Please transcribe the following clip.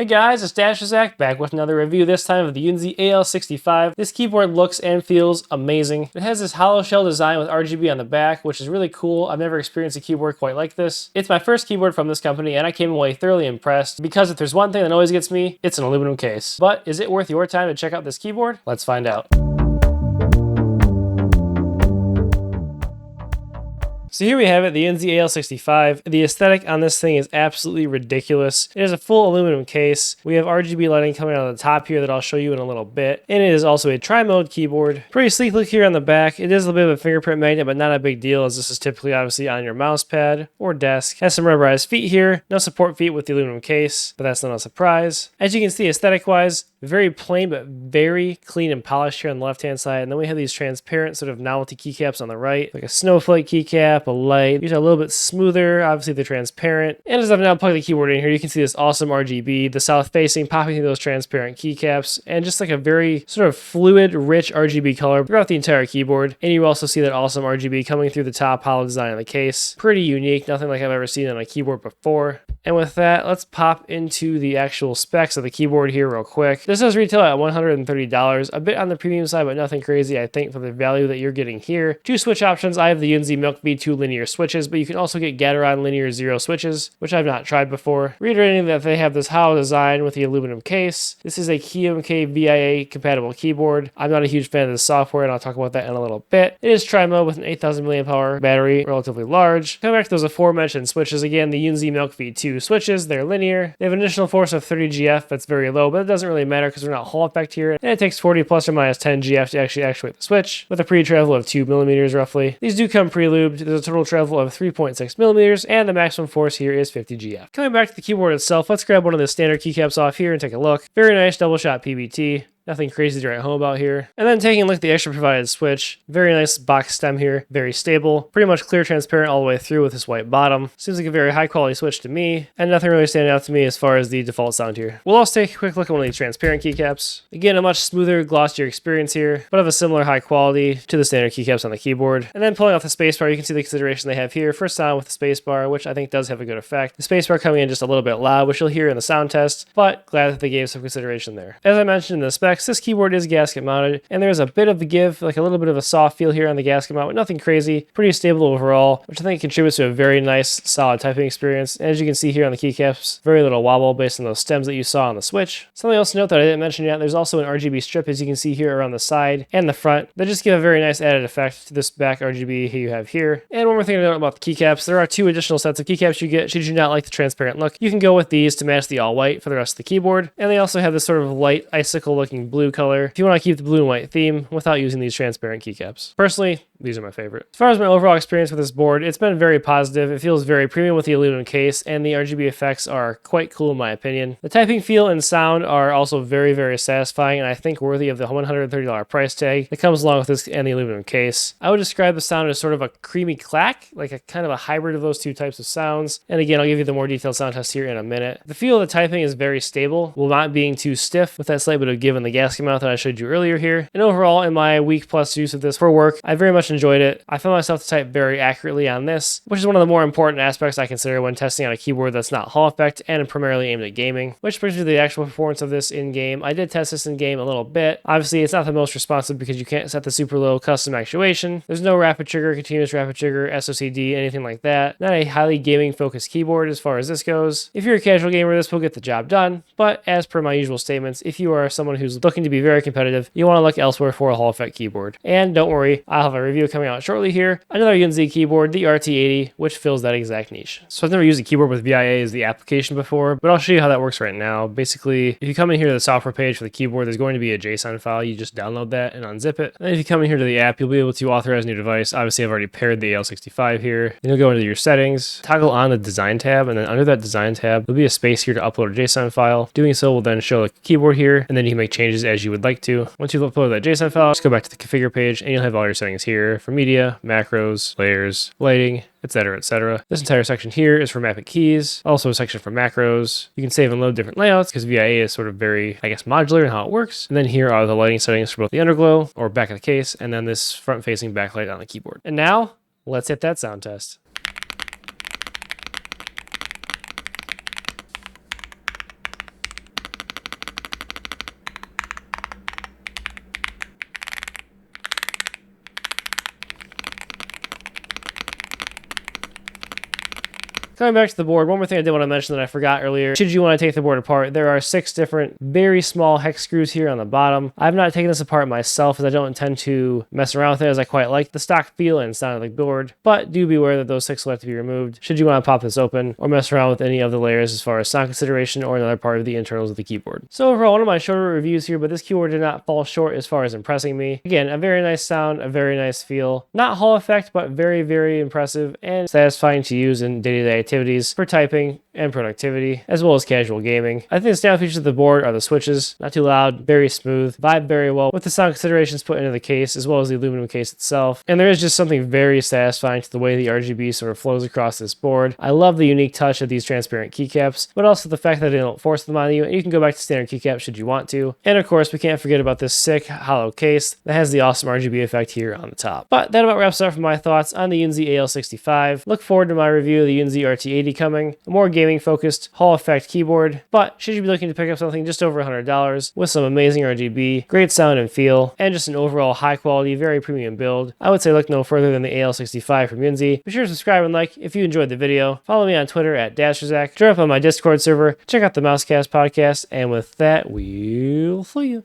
Hey guys, it's Zach back with another review, this time of the Unzi AL65. This keyboard looks and feels amazing. It has this hollow shell design with RGB on the back, which is really cool. I've never experienced a keyboard quite like this. It's my first keyboard from this company and I came away thoroughly impressed because if there's one thing that always gets me, it's an aluminum case. But is it worth your time to check out this keyboard? Let's find out. So here we have it, the Unzi AL65. The aesthetic on this thing is absolutely ridiculous. It is a full aluminum case. We have RGB lighting coming out of the top here that I'll show you in a little bit. And it is also a tri-mode keyboard. Pretty sleek look here on the back. It is a little bit of a fingerprint magnet, but not a big deal as this is typically obviously on your mouse pad or desk. Has some rubberized feet here. No support feet with the aluminum case, but that's not a surprise. As you can see, aesthetic-wise, very plain but very clean and polished here on the left-hand side. And then we have these transparent sort of novelty keycaps on the right, like a snowflake keycap, a light. These are a little bit smoother. Obviously, they're transparent. And as I've now plugged the keyboard in here, you can see this awesome RGB, the south-facing, popping through those transparent keycaps, and just like a very sort of fluid, rich RGB color throughout the entire keyboard. And you also see that awesome RGB coming through the top hollow design of the case. Pretty unique, nothing like I've ever seen on a keyboard before. And with that, let's pop into the actual specs of the keyboard here real quick. This does retail at $130, a bit on the premium side, but nothing crazy, I think, for the value that you're getting here. Two switch options. I have the Unzi Milk V2 linear switches, but you can also get Gateron linear 0 switches, which I've not tried before. Reiterating that they have this hollow design with the aluminum case. This is a KeyMK VIA compatible keyboard. I'm not a huge fan of the software, and I'll talk about that in a little bit. It is tri-mode with an 8,000 mAh battery, relatively large. Coming back to those aforementioned switches, again, the Unzi Milk V2 switches, they're linear. They have an additional force of 30 GF, that's very low, but it doesn't really matter because we're not Hall effect here. And it takes 40 plus or minus 10 GF to actually actuate the switch, with a pre-travel of 2 millimeters roughly. These do come pre-lubed. There's a total travel of 3.6 millimeters, and the maximum force here is 50 GF. Coming back to the keyboard itself, let's grab one of the standard keycaps off here and take a look. Very nice double shot PBT. Nothing crazy to write home about here. And then taking a look at the extra provided switch. Very nice box stem here. Very stable. Pretty much clear transparent all the way through with this white bottom. Seems like a very high quality switch to me. And nothing really standing out to me as far as the default sound here. We'll also take a quick look at one of these transparent keycaps. Again, a much smoother, glossier experience here, but of a similar high quality to the standard keycaps on the keyboard. And then pulling off the spacebar, you can see the consideration they have here for sound with the spacebar, which I think does have a good effect. The spacebar coming in just a little bit loud, which you'll hear in the sound test, but glad that they gave some consideration there. As I mentioned in the specs, this keyboard is gasket mounted, and there's a bit of the give, like a little bit of a soft feel here on the gasket mount, but nothing crazy. Pretty stable overall, which I think contributes to a very nice, solid typing experience. And as you can see here on the keycaps, very little wobble based on those stems that you saw on the switch. Something else to note that I didn't mention yet, there's also an RGB strip, as you can see here around the side and the front, that just give a very nice added effect to this back RGB you have here. And one more thing to note about the keycaps, there are two additional sets of keycaps you get should you not like the transparent look. You can go with these to match the all white for the rest of the keyboard, and they also have this sort of light icicle looking blue color if you want to keep the blue and white theme without using these transparent keycaps. Personally, these are my favorite. As far as my overall experience with this board, it's been very positive. It feels very premium with the aluminum case, and the RGB effects are quite cool in my opinion. The typing feel and sound are also very, very satisfying, and I think worthy of the $130 price tag that comes along with this and the aluminum case. I would describe the sound as sort of a creamy clack, like a kind of a hybrid of those two types of sounds. And again, I'll give you the more detailed sound test here in a minute. The feel of the typing is very stable, while not being too stiff with that slight bit of give in the gasket mount that I showed you earlier here. And overall, in my week plus use of this for work, I very much enjoyed it. I found myself to type very accurately on this, which is one of the more important aspects I consider when testing on a keyboard that's not Hall effect and primarily aimed at gaming. Which brings me to the actual performance of this in-game. I did test this in-game a little bit. Obviously, it's not the most responsive because you can't set the super low custom actuation. There's no rapid trigger, continuous rapid trigger, SOCD, anything like that. Not a highly gaming-focused keyboard as far as this goes. If you're a casual gamer, this will get the job done, but as per my usual statements, if you are someone who's looking to be very competitive, you want to look elsewhere for a Hall effect keyboard. And don't worry, I'll have a review coming out shortly here. Another Unzi keyboard, the RT80, which fills that exact niche. So I've never used a keyboard with VIA as the application before, but I'll show you how that works right now. Basically, if you come in here to the software page for the keyboard, there's going to be a JSON file. You just download that and unzip it. And then if you come in here to the app, you'll be able to authorize a new device. Obviously, I've already paired the AL65 here. Then you'll go into your settings, toggle on the design tab, and then under that design tab, there'll be a space here to upload a JSON file. Doing so will then show the keyboard here, and then you can make changes as you would like to. Once you've uploaded that JSON file, just go back to the configure page, and you'll have all your settings here for media, macros, layers, lighting, etc., etc. This entire section here is for mapping keys, also a section for macros. You can save and load different layouts because VIA is sort of very, I guess, modular in how it works. And then here are the lighting settings for both the underglow or back of the case, and then this front-facing backlight on the keyboard. And now, let's hit that sound test. Coming back to the board, one more thing I did want to mention that I forgot earlier. Should you want to take the board apart, there are 6 different very small hex screws here on the bottom. I've not taken this apart myself as I don't intend to mess around with it, as I quite like the stock feel and sound of the board, but do be aware that those 6 will have to be removed should you want to pop this open or mess around with any of the layers as far as sound consideration or another part of the internals of the keyboard. So overall, one of my shorter reviews here, but this keyboard did not fall short as far as impressing me. Again, a very nice sound, a very nice feel. Not Hall effect, but very, very impressive and satisfying to use in day-to-day activities for typing and productivity, as well as casual gaming. I think the standout features of the board are the switches. Not too loud, very smooth, vibe very well with the sound considerations put into the case, as well as the aluminum case itself. And there is just something very satisfying to the way the RGB sort of flows across this board. I love the unique touch of these transparent keycaps, but also the fact that they don't force them on you, and you can go back to standard keycaps should you want to. And of course, we can't forget about this sick hollow case that has the awesome RGB effect here on the top. But that about wraps up for my thoughts on the Yunzi AL65. Look forward to my review of the Yunzi RT80 coming, a more gaming focused Hall effect keyboard, but should you be looking to pick up something just over $100 with some amazing RGB, great sound and feel, and just an overall high quality, very premium build, I would say look no further than the AL65 from Yunzi. Be sure to subscribe and like if you enjoyed the video. Follow me on Twitter at Dasherzak. Join up on my Discord server. Check out the Mousecast podcast. And with that, we'll see you.